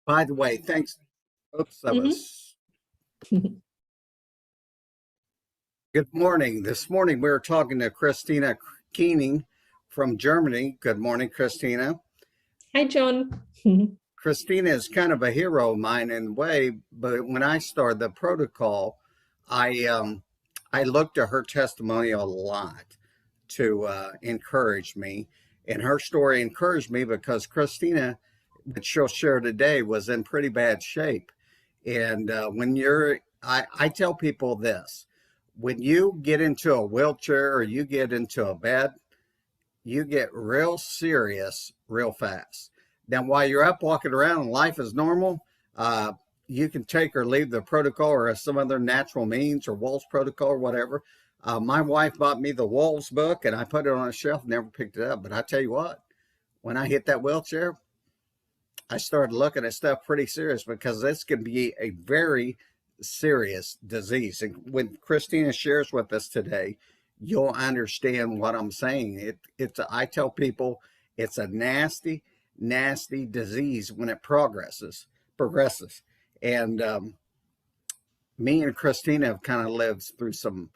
By the way, thanks. Oops, that Mhm. was good morning. This morning we were talking to Christina Kiening from Germany. Good morning, Christina. Hi, John. Christina is kind of a hero of mine in a way, but when I started the protocol, I I looked at her testimony a lot to encourage me, and her story encouraged me because Christina, that she'll share today, was in pretty bad shape. And I tell people this: when you get into a wheelchair or you get into a bed, you get real serious real fast. Now, while you're up walking around and life is normal, uh, you can take or leave the protocol or some other natural means or Wolves protocol or whatever. My wife bought me the Wolves book and I put it on a shelf, never picked it up. But I tell you what, when I hit that wheelchair, I started looking at stuff pretty serious because this can be a very serious disease. And when Christina shares with us today, you'll understand what I'm saying. I tell people it's a nasty, nasty disease when it progresses. And me and Christina have kind of lived through some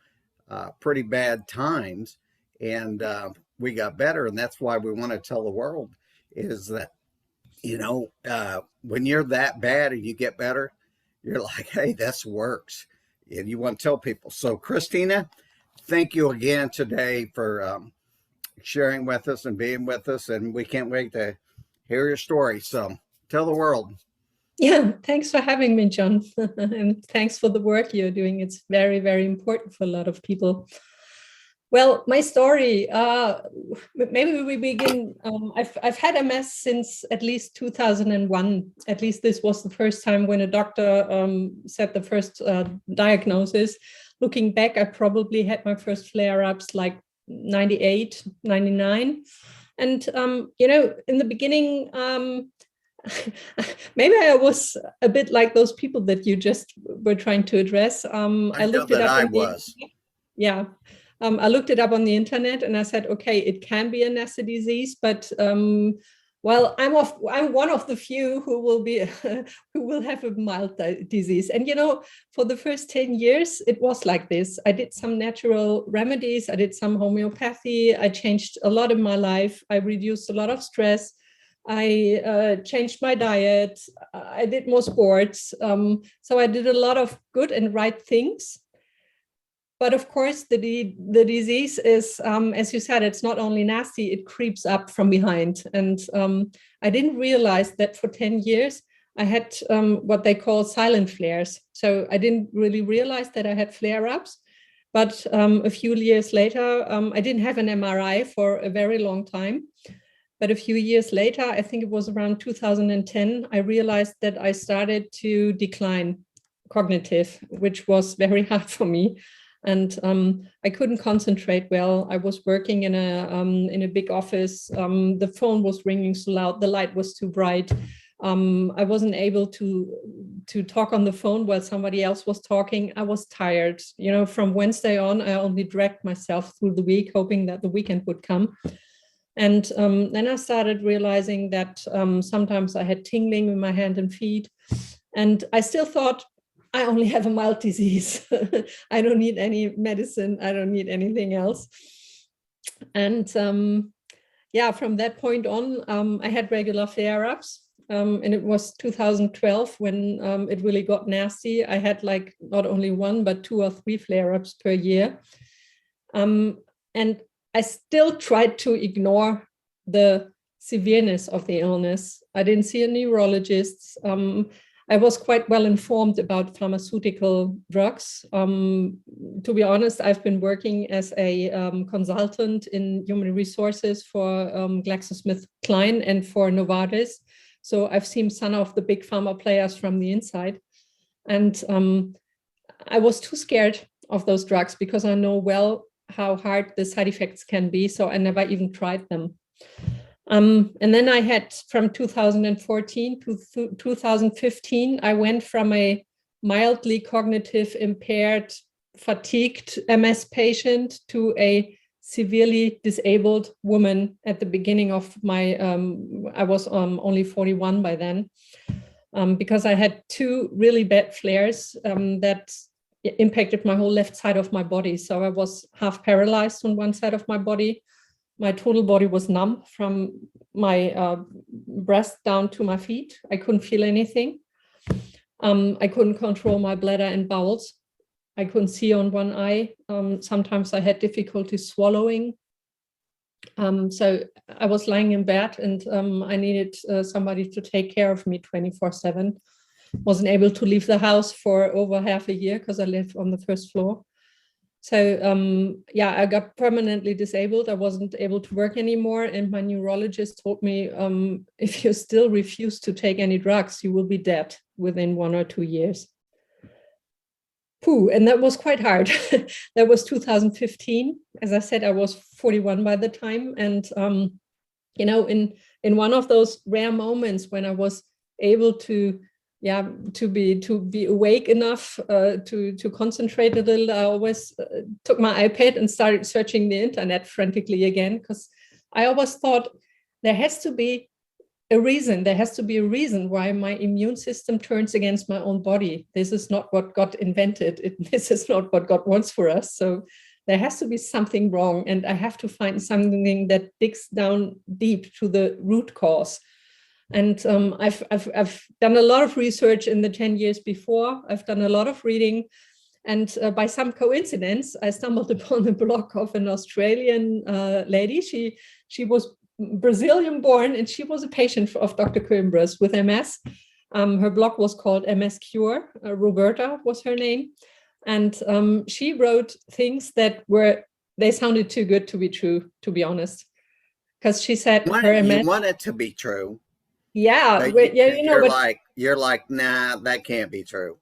pretty bad times, and we got better. And that's why we want to tell the world is that when you're that bad and you get better, you're like, hey, this works. And you want to tell people. So, Christina, thank you again today for sharing with us and being with us. And we can't wait to hear your story. So, tell the world. Yeah, thanks for having me, John. And thanks for the work you're doing. It's very, very important for a lot of people. Well, my story, maybe we begin. I've had MS since at least 2001. At least this was the first time when a doctor said the first diagnosis. Looking back, I probably had my first flare-ups like 98, 99. And, in the beginning, maybe I was a bit like those people that you just were trying to address. I I know looked it that up I on the was. yeah. I looked it up on the internet and I said, okay, it can be a nasty disease, but well, I'm one of the few who will be who will have a mild disease. And for the first 10 years, it was like this. I did some natural remedies, I did some homeopathy, I changed a lot in my life, I reduced a lot of stress. I changed my diet, I did more sports. So I did a lot of good and right things. But of course, the disease is, as you said, it's not only nasty, it creeps up from behind. And I didn't realize that for 10 years, I had what they call silent flares. So I didn't really realize that I had flare-ups. But a few years later, I didn't have an MRI for a very long time. But a few years later, I think it was around 2010, I realized that I started to decline cognitive, which was very hard for me. And I couldn't concentrate well. I was working in a big office. The phone was ringing so loud. The light was too bright. I wasn't able to talk on the phone while somebody else was talking. I was tired. From Wednesday on, I only dragged myself through the week, hoping that the weekend would come. And then I started realizing that sometimes I had tingling in my hand and feet. And I still thought, I only have a mild disease. I don't need any medicine. I don't need anything else. And from that point on, I had regular flare-ups. And it was 2012 when it really got nasty. I had like not only one, but 2 or 3 flare-ups per year. And I still tried to ignore the severeness of the illness. I didn't see a neurologist. I was quite well informed about pharmaceutical drugs. To be honest, I've been working as a consultant in human resources for GlaxoSmithKline and for Novartis. So I've seen some of the big pharma players from the inside. And I was too scared of those drugs because I know well how hard the side effects can be. So I never even tried them. And then I had from 2014 to 2015, I went from a mildly cognitive impaired, fatigued MS patient to a severely disabled woman at the beginning of my, I was only 41 by then. because I had two really bad flares that impacted my whole left side of my body. So I was half paralyzed on one side of my body. My total body was numb from my breast down to my feet. I couldn't feel anything. I couldn't control my bladder and bowels. I couldn't see on one eye. Sometimes I had difficulty swallowing. So I was lying in bed, and I needed somebody to take care of me 24/7. Wasn't able to leave the house for over half a year because I lived on the first floor. So yeah, I got permanently disabled. I wasn't able to work anymore. And my neurologist told me, if you still refuse to take any drugs, you will be dead within 1 or 2 years. And that was quite hard. That was 2015. As I said, I was 41 by the time. And, you know, in one of those rare moments when I was able to be awake enough to concentrate a little, I always took my iPad and started searching the internet frantically again, because I always thought there has to be a reason. There has to be a reason why my immune system turns against my own body. This is not what God invented. This is not what God wants for us. So there has to be something wrong, and I have to find something that digs down deep to the root cause. And I've done a lot of research in the 10 years before. I've done a lot of reading. And by some coincidence, I stumbled upon the blog of an Australian lady. She was Brazilian born, and she was a patient of Dr. Coembra's with MS. Her blog was called MS Cure. Roberta was her name. And she wrote things that they sounded too good to be true, to be honest. Because she said her MS. You want it to be true. Yeah, you're like, nah, that can't be true.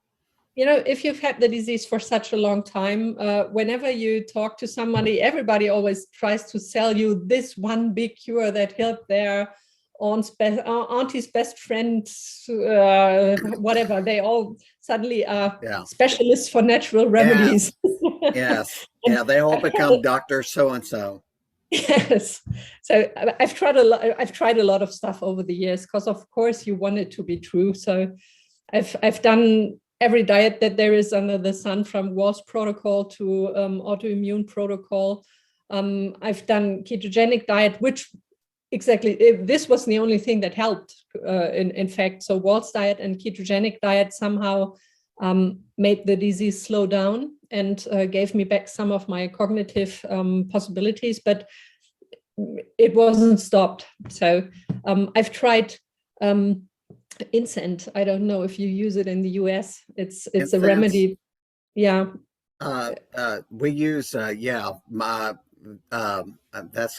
You know, if you've had the disease for such a long time, whenever you talk to somebody, everybody always tries to sell you this one big cure that helped their auntie's best friend, whatever. They all suddenly are specialists for natural remedies. Yes. Yeah, they all become Dr. So-and-so. Yes. So I've tried a lot of stuff over the years, because of course you want it to be true. So I've done every diet that there is under the sun, from Wall's protocol to autoimmune protocol. I've done ketogenic diet, which this was the only thing that helped, in fact. So Wall's diet and ketogenic diet somehow made the disease slow down and gave me back some of my cognitive possibilities, but it wasn't stopped. So I've tried incense. I don't know if you use it in the US. It's incense. A remedy. Yeah. We use that's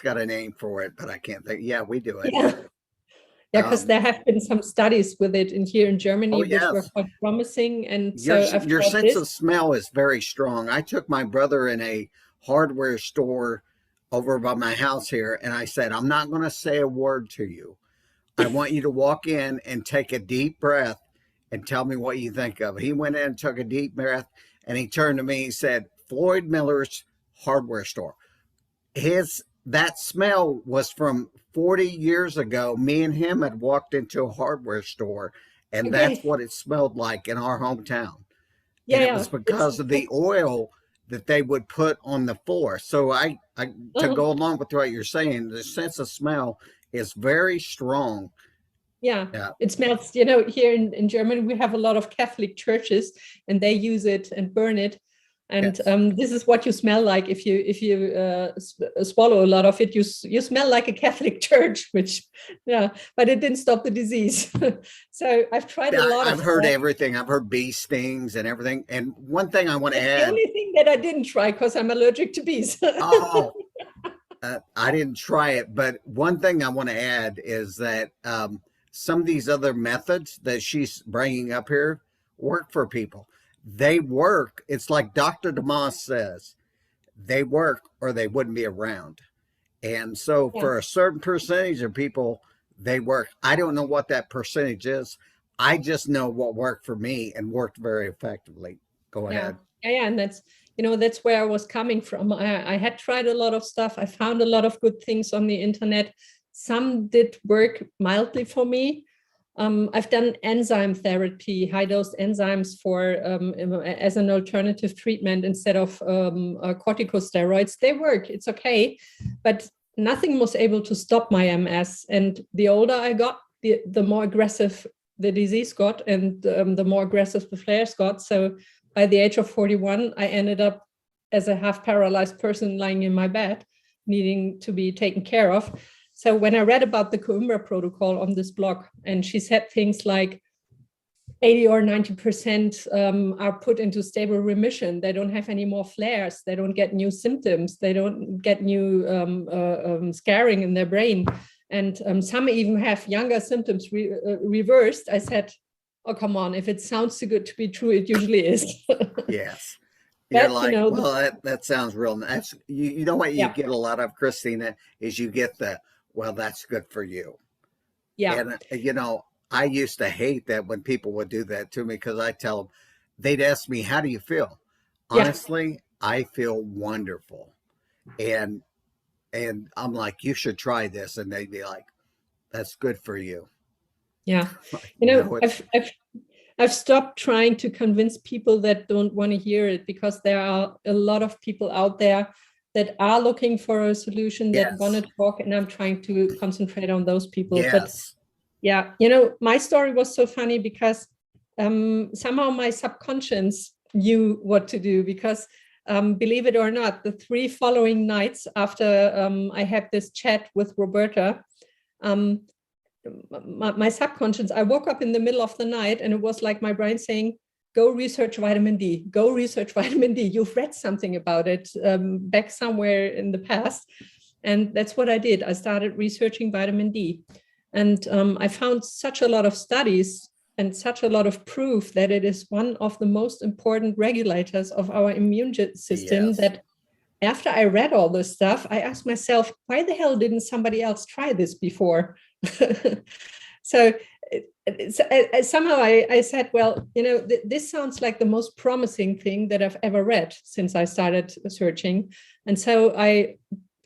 got a name for it, but I can't think. Yeah, we do it. Yeah. Yeah, because there have been some studies with it here in Germany, which were quite promising. And your sense of smell is very strong. I took my brother in a hardware store over by my house here, and I said, I'm not going to say a word to you. I want you to walk in and take a deep breath and tell me what you think of it. He went in and took a deep breath, and he turned to me and said, Floyd Miller's hardware store. That smell was from 40 years ago. Me and him had walked into a hardware store, and that's what it smelled like in our hometown. Yeah, and it was because of the oil that they would put on the floor. So to go along with what you're saying, the sense of smell is very strong. Yeah. It smells, here in Germany, we have a lot of Catholic churches, and they use it and burn it. And this is what you smell like if you swallow a lot of it. You smell like a Catholic church, but it didn't stop the disease. So I've tried a lot. I've heard everything. I've heard bee stings and everything. And one thing I want to add. The only thing that I didn't try, because I'm allergic to bees. I didn't try it, but one thing I want to add is that some of these other methods that she's bringing up here work for people. They work. It's like Dr. Damas says, they work or they wouldn't be around. And so for a certain percentage of people, they work. I don't know what that percentage is. I just know what worked for me and worked very effectively. Go ahead. Yeah, and that's where I was coming from. I had tried a lot of stuff. I found a lot of good things on the internet. Some did work mildly for me. I've done enzyme therapy, high dose enzymes for as an alternative treatment instead of corticosteroids. They work, it's okay, but nothing was able to stop my MS. And the older I got, the more aggressive the disease got, and the more aggressive the flares got. So by the age of 41, I ended up as a half paralyzed person lying in my bed, needing to be taken care of. So when I read about the Coembra protocol on this blog, and she said things like 80 or 90% are put into stable remission. They don't have any more flares. They don't get new symptoms. They don't get new scarring in their brain. And some even have younger symptoms reversed. I said, oh, come on. If it sounds too good to be true, it usually is. Yes. You're But, like, you know, well, that sounds real nice. You know what you yeah, get a lot of, Christina, is you get the, well, that's good for you. yeah, And, you know, I used to hate that when people would do that to me, because I tell them, they'd ask me, how do you feel? yeah, Honestly, I feel wonderful. And I'm like, you should try this. And they'd be like, that's good for you. yeah. Like, You know, no, it's, I've stopped trying to convince people that don't want to hear it, because there are a lot of people out there that are looking for a solution, that want yes, to talk, and I'm trying to concentrate on those people. But yes, yeah, you know, my story was so funny because somehow my subconscious knew what to do, because believe it or not, the 3 following nights after I had this chat with Roberta, um, my subconscious, I woke up in the middle of the night and it was like my brain saying, go research vitamin D, go research vitamin D. You've read something about it back somewhere in the past. And that's what I did. I started researching vitamin D. And I found such a lot of studies and such a lot of proof that it is one of the most important regulators of our immune system, yes. that after I read all this stuff, I asked myself, why the hell didn't somebody else try this before? So somehow I said, well, you know, this sounds like the most promising thing that I've ever read since I started searching. And so I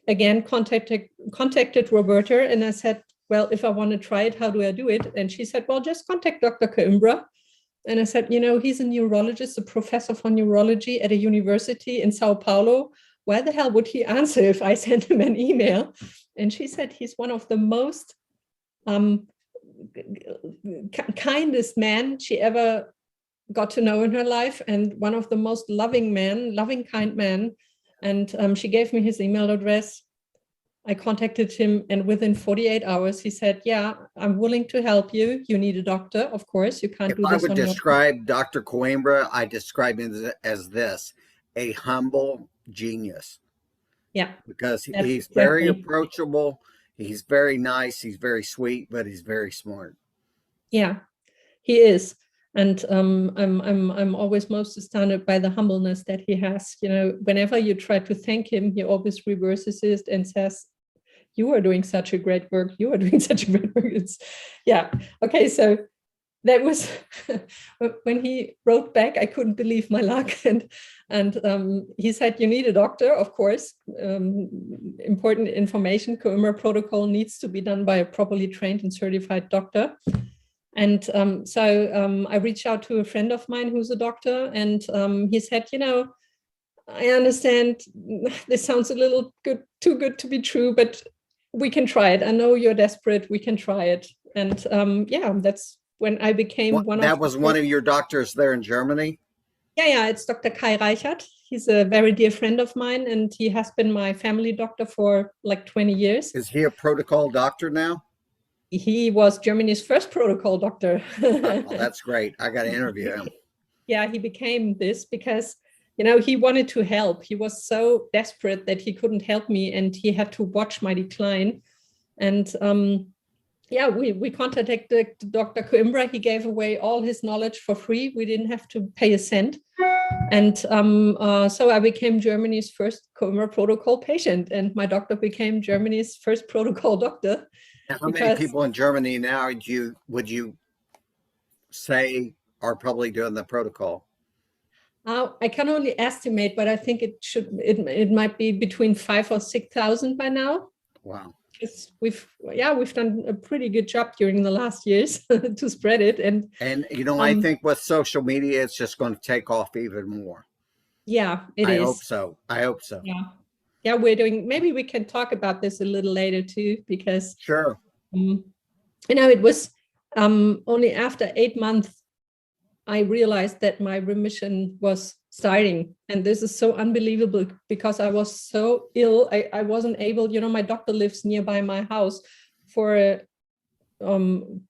again contacted Roberta, and I said, well, if I want to try it, how do I do it? And she said, well, just contact Dr. Coembra. And I said, you know, he's a neurologist, a professor for neurology at a university in Sao Paulo. Why the hell would he answer if I sent him an email? And she said, he's one of the most kindest man she ever got to know in her life, and one of the most loving kind man. And she gave me his email address. I contacted him, and within 48 hours, he said, yeah, I'm willing to help you. You need a doctor, of course. You can't If do I this would on your own. describe Dr. Coimbra, I describe him as this, a humble genius, Yeah, because that's he's very exactly. approachable. He's very nice. He's very sweet, but he's very smart. Yeah, he is. And I'm always most astounded by the humbleness that he has. You know, whenever you try to thank him, he always reverses it and says, you are doing such a great work. You are doing such a great work. It's, yeah. Okay. So that was when he wrote back, I couldn't believe my luck. And he said, you need a doctor, of course. Important information. Coembra protocol needs to be done by a properly trained and certified doctor. And so I reached out to a friend of mine who's a doctor, and he said, you know, I understand this sounds a little too good to be true, but we can try it. I know you're desperate. We can try it. And yeah, that's when I became one of That was one of your doctors there in Germany? yeah, it's Dr. Kai Reichert. He's a very dear friend of mine, and he has been my family doctor for like 20 years. Is he a protocol doctor now? He was Germany's first protocol doctor. Oh, that's great. I got to interview him. Yeah, he became this because, you know, he wanted to help. He was so desperate that he couldn't help me, and he had to watch my decline. And yeah, we contacted Dr. Coembra. He gave away all his knowledge for free. We didn't have to pay a cent. And so I became Germany's first Coembra protocol patient, and my doctor became Germany's first protocol doctor. Now, how many people in Germany now would you say are probably doing the protocol? I can only estimate, but I think it might be between 5,000 or 6,000 by now. Wow. because we've done a pretty good job during the last years to spread it. And I um think with social media, it's just going to take off even more. yeah, it I hope is. so. I hope so. Yeah, we're doing, maybe we can talk about this a little later too, because Sure. it was only after 8 months I realized that my remission was starting. And this is so unbelievable because I was so ill. I wasn't able, my doctor lives nearby my house. For a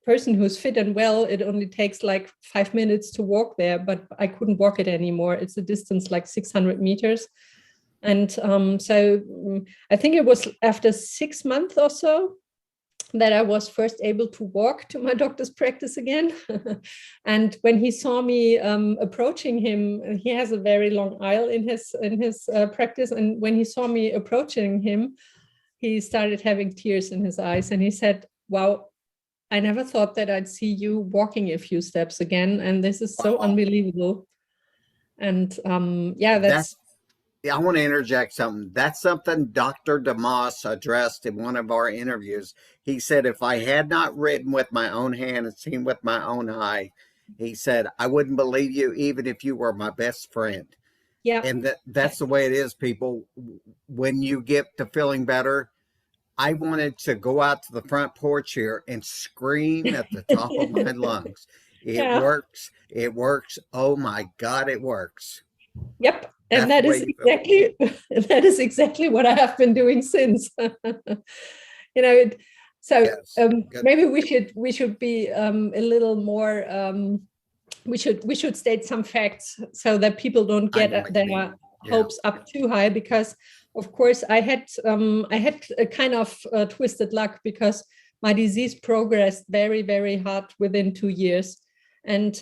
person who's fit and well, it only takes like 5 minutes to walk there, but I couldn't walk it anymore. It's a distance like 600 meters. And so I think it was after 6 months or so that I was first able to walk to my doctor's practice again. And when he saw me approaching him, he has a very long aisle in his practice. And when he saw me approaching him, he started having tears in his eyes. And he said, "Wow, I never thought that I'd see you walking a few steps again. And this is so unbelievable." And that's I want to interject something. That's something Dr. Damas addressed in one of our interviews. He said, if I had not written with my own hand and seen with my own eye, he said, I wouldn't believe you even if you were my best friend. Yeah. And that's the way it is, people. When you get to feeling better, I wanted to go out to the front porch here and scream at the top of my lungs. It works. It works. Oh my God, it works. Yep. And that is exactly what I have been doing since. Maybe we should be a little more. We should state some facts so that people don't get their hopes up too high, because of course I had a kind of twisted luck, because my disease progressed very, very hard within 2 years. And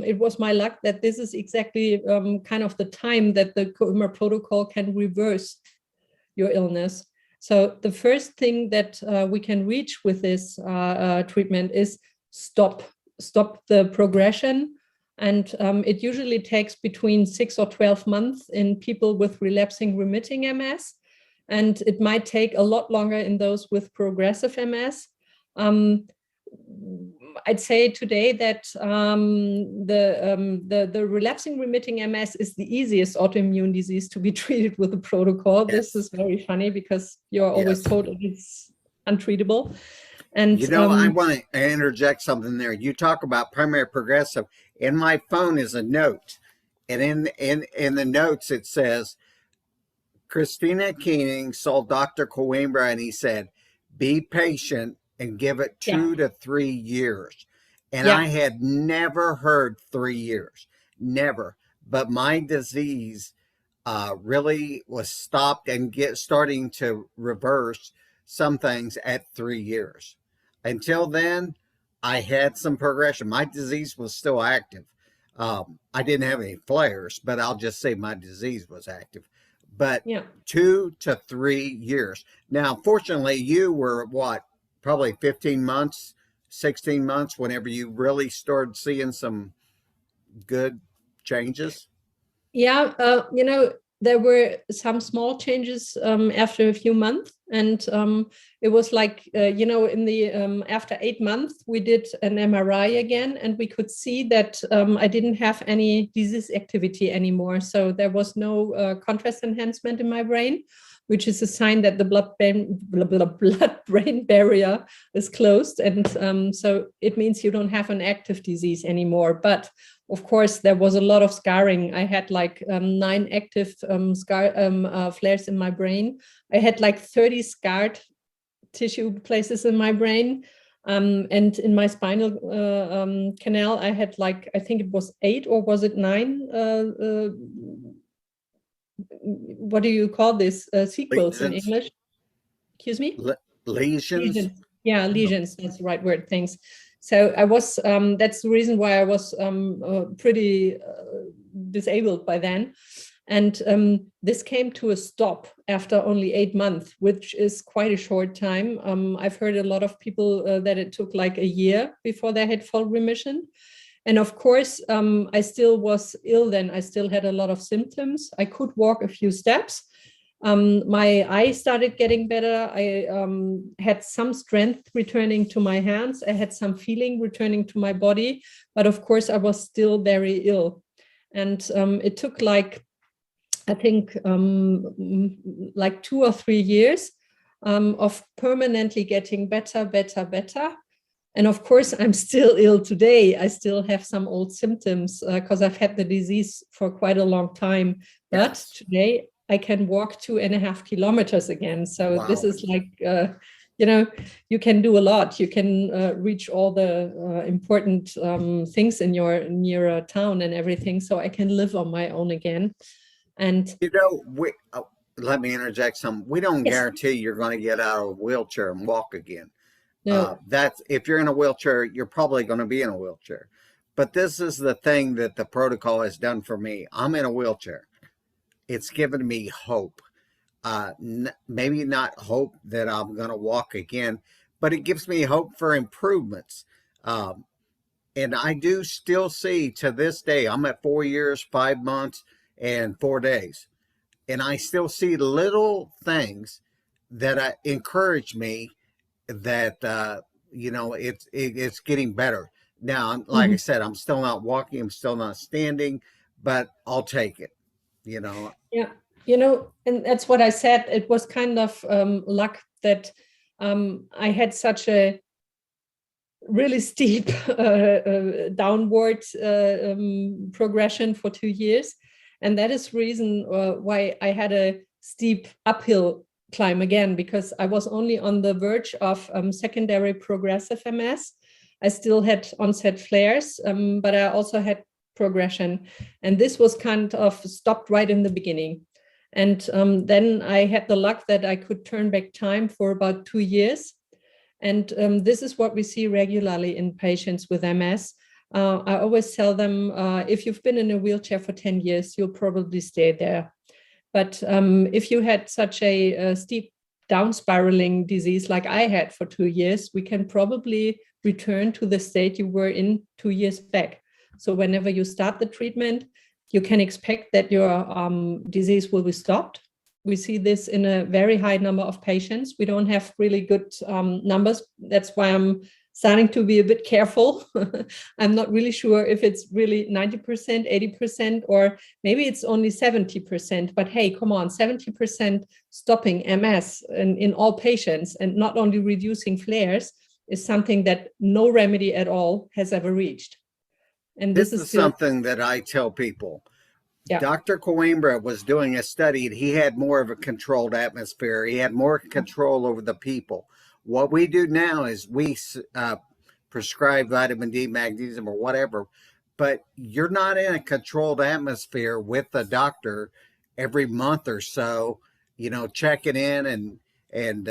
it was my luck that this is exactly kind of the time that the Coembra protocol can reverse your illness. So the first thing that we can reach with this treatment is stop the progression. And it usually takes between 6 or 12 months in people with relapsing remitting MS. And it might take a lot longer in those with progressive MS. I'd say today that the relapsing remitting MS is the easiest autoimmune disease to be treated with the protocol. Yes. This is very funny because you're always told it's untreatable. And I want to interject something there. You talk about primary progressive. In my phone is a note, and in the notes it says, Christina Kiening saw Dr. Coembra and he said, be patient and give it 2 to 3 years. And I had never heard 3 years, never. But my disease really was stopped and starting to reverse some things at 3 years. Until then, I had some progression. My disease was still active. I didn't have any flares, but I'll just say my disease was active. But 2 to 3 years. Now, fortunately, you were probably 15 months, 16 months, whenever you really started seeing some good changes? Yeah, there were some small changes after a few months. And it was like, in the after 8 months, we did an MRI again, and we could see that I didn't have any disease activity anymore. So there was no contrast enhancement in my brain, which is a sign that the blood-brain barrier is closed. And so it means you don't have an active disease anymore. But of course, there was a lot of scarring. I had like 9 active flares in my brain. I had like 30 scarred tissue places in my brain. And in my spinal canal, I had like, I think it was 8 or was it 9? What do you call this? Sequels in English? Excuse me? Lesions? Yeah, lesions. That's the right word. Thanks. So I was, that's the reason why I was pretty disabled by then. And this came to a stop after only 8 months, which is quite a short time. I've heard a lot of people that it took like a year before they had full remission. And of course, I still was ill then. I still had a lot of symptoms. I could walk a few steps. My eye started getting better. I had some strength returning to my hands. I had some feeling returning to my body, but of course I was still very ill. And it took like, I think like 2 or 3 years of permanently getting better. And of course, I'm still ill today. I still have some old symptoms because I've had the disease for quite a long time. But Yes. today I can walk 2.5 kilometers again. So Wow. this is like, you can do a lot. You can reach all the important things in your town and everything. So I can live on my own again. And let me interject some. We don't yes, guarantee you're going to get out of a wheelchair and walk again. no, That's if you're in a wheelchair, you're probably going to be in a wheelchair. But this is the thing that the protocol has done for me. I'm in a wheelchair. It's given me hope. Maybe not hope that I'm going to walk again, but it gives me hope for improvements. Um, and I do still see to this day, I'm at 4 years, 5 months, and 4 days. And I still see little things that encourage me that, it's getting better. Now, like I mhm. said, I'm still not walking, I'm still not standing, but I'll take it, you know. Yeah, and that's what I said. It was kind of luck that I had such a really steep downward progression for 2 years. And that is reason why I had a steep uphill climb again, because I was only on the verge of secondary progressive MS. I still had onset flares, but I also had progression. And this was kind of stopped right in the beginning. And then I had the luck that I could turn back time for about 2 years. And this is what we see regularly in patients with MS. I always tell them, if you've been in a wheelchair for 10 years, you'll probably stay there. But if you had such a steep down spiraling disease like I had for 2 years, we can probably return to the state you were in 2 years back. So whenever you start the treatment, you can expect that your disease will be stopped. We see this in a very high number of patients. We don't have really good numbers. That's why I'm starting to be a bit careful. I'm not really sure if it's really 90%, 80%, or maybe it's only 70%. But hey, come on, 70% stopping MS in all patients and not only reducing flares is something that no remedy at all has ever reached. And this This is is still, something that I tell people. yeah, Dr. Coembra was doing a study and he had more of a controlled atmosphere. He had more control over the people. What we do now is we prescribe vitamin D, magnesium, or whatever, but you're not in a controlled atmosphere with the doctor every month or so, checking in and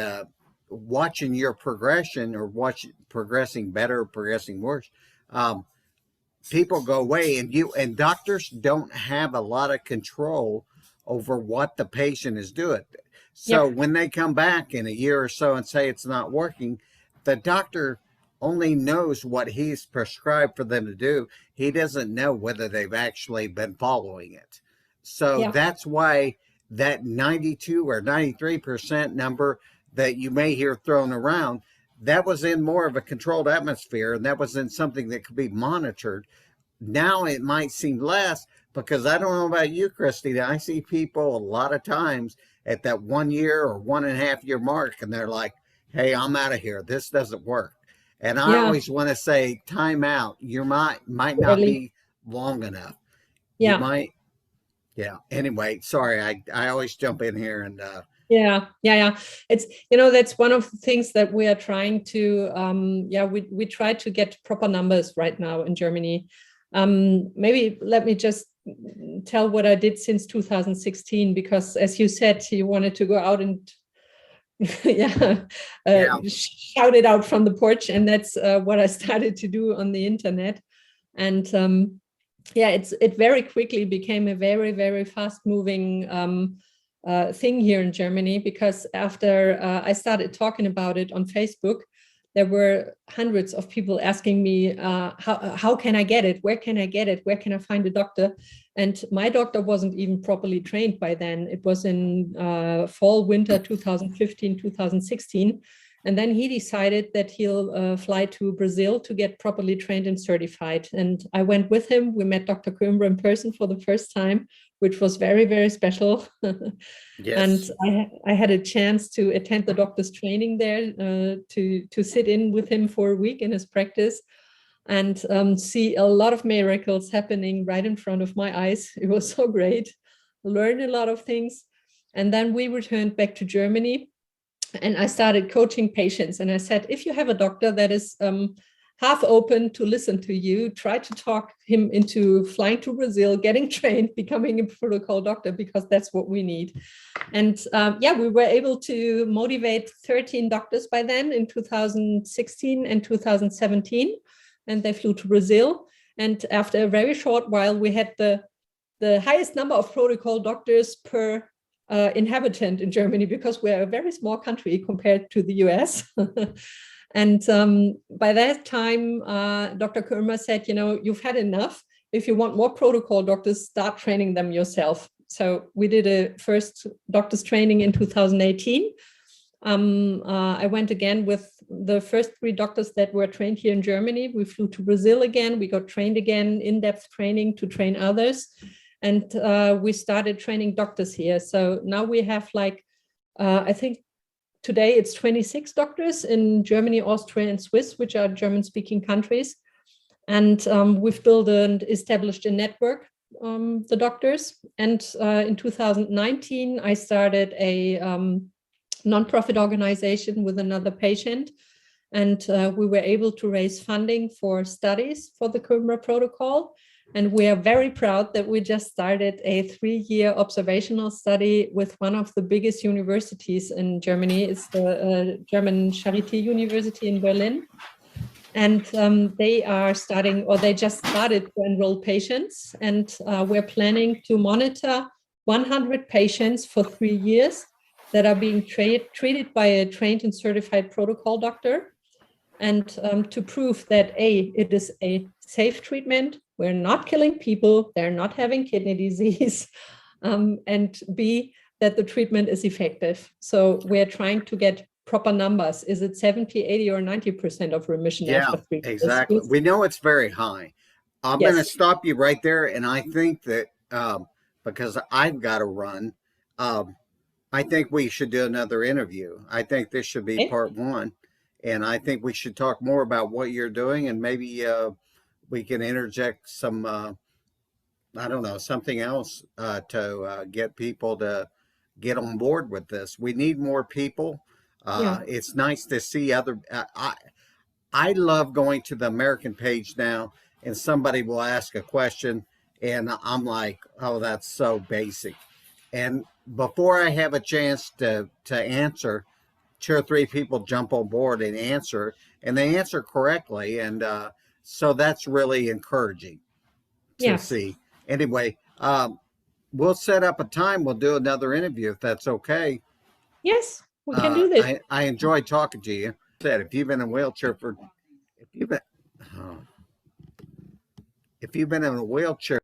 watching your progression or progressing better or progressing worse. Um, People go away and doctors don't have a lot of control over what the patient is doing. So yep, when they come back in a year or so and say it's not working, the doctor only knows what he's prescribed for them to do. He doesn't know whether they've actually been following it. So yeah, that's why that 92 or 93% number that you may hear thrown around, that was in more of a controlled atmosphere and that was in something that could be monitored. Now it might seem less because I don't know about you, Christina. I see people a lot of times at that 1 year or 1.5 year mark, and they're like, "Hey, I'm out of here. This doesn't work." And I yeah, always want to say, "Time out. You might not early, be long enough. You yeah. might." Yeah. Anyway, sorry. I always jump in here and Yeah. It's, that's one of the things that we are trying to, we try to get proper numbers right now in Germany. Maybe let me just tell what I did since 2016, because as you said, you wanted to go out and yeah, yeah. shout it out from the porch. And that's what I started to do on the internet. And it very quickly became a very, very fast moving thing here in Germany, because after I started talking about it on Facebook, there were hundreds of people asking me, how can I get it? Where can I get it? Where can I find a doctor? And my doctor wasn't even properly trained by then. It was in fall, winter 2015, 2016. And then he decided that he'll fly to Brazil to get properly trained and certified. And I went with him. We met Dr. Coembra in person for the first time, which was very, very special. Yes. And I had a chance to attend the doctor's training there, to sit in with him for a week in his practice, and see a lot of miracles happening right in front of my eyes. It was so great. Learned a lot of things. And then we returned back to Germany, and I started coaching patients. And I said, if you have a doctor that is half open to listen to you, try to talk him into flying to Brazil, getting trained, becoming a protocol doctor, because that's what we need. And we were able to motivate 13 doctors by then in 2016 and 2017. And they flew to Brazil. And after a very short while, we had the highest number of protocol doctors per inhabitant in Germany, because we're a very small country compared to the US. And by that time, Dr. Coembra said, you've had enough. If you want more protocol doctors, start training them yourself. So we did a first doctor's training in 2018. I went again with the first 3 doctors that were trained here in Germany. We flew to Brazil again. We got trained again, in-depth training to train others. And we started training doctors here. So now we have I think today it's 26 doctors in Germany, Austria, and Swiss, which are German-speaking countries. And we've built and established a network, the doctors. And in 2019, I started a nonprofit organization with another patient. And we were able to raise funding for studies for the Coembra protocol. And we are very proud that we just started a 3-year observational study with one of the biggest universities in Germany. It's the German Charité University in Berlin. And they just started to enroll patients. And we're planning to monitor 100 patients for 3 years that are being treated by a trained and certified protocol doctor. And to prove that A, it is a safe treatment, we're not killing people, they're not having kidney disease, and B, that the treatment is effective. So we're trying to get proper numbers. Is it 70, 80, or 90% of remission after 3 years? Exactly. We know it's very high. I'm going to stop you right there. And I think that because I've got to run, I think we should do another interview. I think this should be part 1. And I think we should talk more about what you're doing, and maybe we can interject some, I don't know, something else to get people to get on board with this. We need more people. It's nice to see other. I love going to the American page now, and somebody will ask a question, and I'm like, oh, that's so basic. And before I have a chance to answer, 2 or 3 people jump on board and answer, and they answer correctly. And so that's really encouraging to see. Anyway, we'll set up a time. We'll do another interview if that's okay. Yes, we can do this. I enjoyed talking to you. Said if you've been in a wheelchair if you've been in a wheelchair